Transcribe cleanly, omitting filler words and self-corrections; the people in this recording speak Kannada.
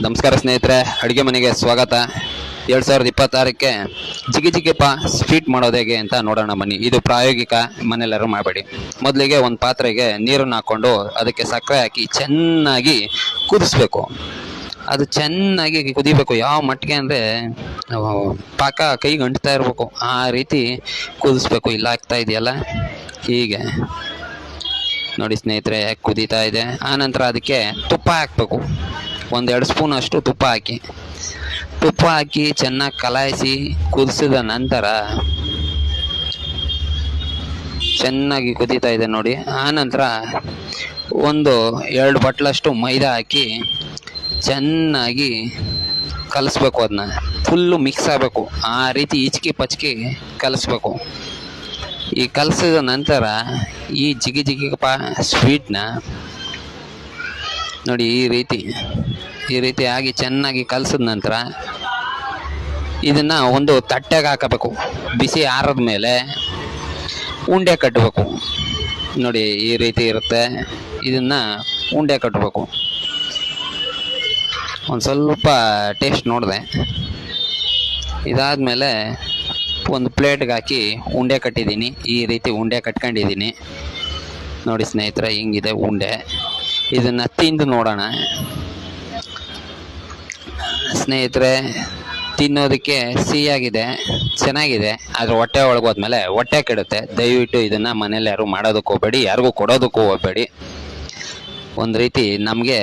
ನಮಸ್ಕಾರ ಸ್ನೇಹಿತರೆ, ಅಡುಗೆ ಮನೆಗೆ ಸ್ವಾಗತ. 2026ಕ್ಕೆ ಜಿಗಿ ಜಿಗಿಪ್ಪ ಸ್ವೀಟ್ ಮಾಡೋದು ಹೇಗೆ ಅಂತ ನೋಡೋಣ ಬನ್ನಿ. ಇದು ಪ್ರಾಯೋಗಿಕ, ಮನೆಯಲ್ಲರೂ ಮಾಡಬೇಡಿ. ಮೊದಲಿಗೆ ಒಂದು ಪಾತ್ರೆಗೆ ನೀರನ್ನು ಹಾಕ್ಕೊಂಡು ಅದಕ್ಕೆ ಸಕ್ಕರೆ ಹಾಕಿ ಚೆನ್ನಾಗಿ ಕುದಿಸ್ಬೇಕು. ಅದು ಚೆನ್ನಾಗಿ ಕುದಿಬೇಕು. ಯಾವ ಮಟ್ಟಿಗೆ ಅಂದರೆ ಪಾಕ ಕೈಗೆ ಅಂಟ್ತಾ ಇರಬೇಕು, ಆ ರೀತಿ ಕುದಿಸ್ಬೇಕು. ಇಲ್ಲ ಆಗ್ತಾ ಇದೆಯಲ್ಲ, ಹೀಗೆ ನೋಡಿ ಸ್ನೇಹಿತರೆ, ಕುದೀತಾ ಇದೆ. ಆನಂತರ ಅದಕ್ಕೆ ತುಪ್ಪ ಹಾಕಬೇಕು. 1-2 ಸ್ಪೂನ್ ಅಷ್ಟು ತುಪ್ಪ ಹಾಕಿ ಚೆನ್ನಾಗಿ ಕಲಾಯಿಸಿ ಕುದಿಸಿದ ನಂತರ ಚೆನ್ನಾಗಿ ಕುದೀತಾ ಇದೆ ನೋಡಿ. ಆನಂತರ 1-2 ಬಟ್ಲಷ್ಟು ಮೈದಾ ಹಾಕಿ ಚೆನ್ನಾಗಿ ಕಲಿಸ್ಬೇಕು. ಅದನ್ನ ಫುಲ್ಲು ಮಿಕ್ಸ್ ಆಗಬೇಕು, ಆ ರೀತಿ ಈಚಕಿ ಪಚ್ಕಿ ಕಲಿಸ್ಬೇಕು. ಈ ಕಲಸಿದ ನಂತರ ಈ ಜಿಗಿ ಜಿಗಿಪ್ಪ ಸ್ವೀಟ್ನ ನೋಡಿ ಈ ರೀತಿ ಆಗಿ ಚೆನ್ನಾಗಿ ಕಲಸಿದ ನಂತರ ಇದನ್ನು ಒಂದು ತಟ್ಟೆಗೆ ಹಾಕಬೇಕು. ಬಿಸಿ ಆರದ ಮೇಲೆ ಉಂಡೆ ಕಟ್ಟಬೇಕು. ನೋಡಿ ಈ ರೀತಿ ಇರುತ್ತೆ. ಇದನ್ನು ಉಂಡೆ ಕಟ್ಟಬೇಕು. ಒಂದು ಸ್ವಲ್ಪ ಟೇಸ್ಟ್ ನೋಡಿದೆ. ಇದಾದಮೇಲೆ ಒಂದು ಪ್ಲೇಟ್ಗೆ ಹಾಕಿ ಉಂಡೆ ಕಟ್ಟಿದ್ದೀನಿ. ಈ ರೀತಿ ಉಂಡೆ ಕಟ್ಕೊಂಡಿದ್ದೀನಿ ನೋಡಿ ಸ್ನೇಹಿತರೆ, ಹಿಂಗಿದೆ ಉಂಡೆ. ಇದನ್ನು ತಿಂದು ನೋಡೋಣ ಸ್ನೇಹಿತರೆ. ತಿನ್ನೋದಕ್ಕೆ ಸಿಹಿಯಾಗಿದೆ, ಚೆನ್ನಾಗಿದೆ. ಆದರೆ ಹೊಟ್ಟೆ ಒಳಗೋದ್ಮೇಲೆ ಹೊಟ್ಟೆ ಕೆಡುತ್ತೆ. ದಯವಿಟ್ಟು ಇದನ್ನು ಮನೇಲಿ ಯಾರು ಮಾಡೋದಕ್ಕೆ ಹೋಗಬೇಡಿ, ಯಾರಿಗೂ ಕೊಡೋದಕ್ಕೂ ಹೋಗಬೇಡಿ. ಒಂದು ರೀತಿ ನಮಗೆ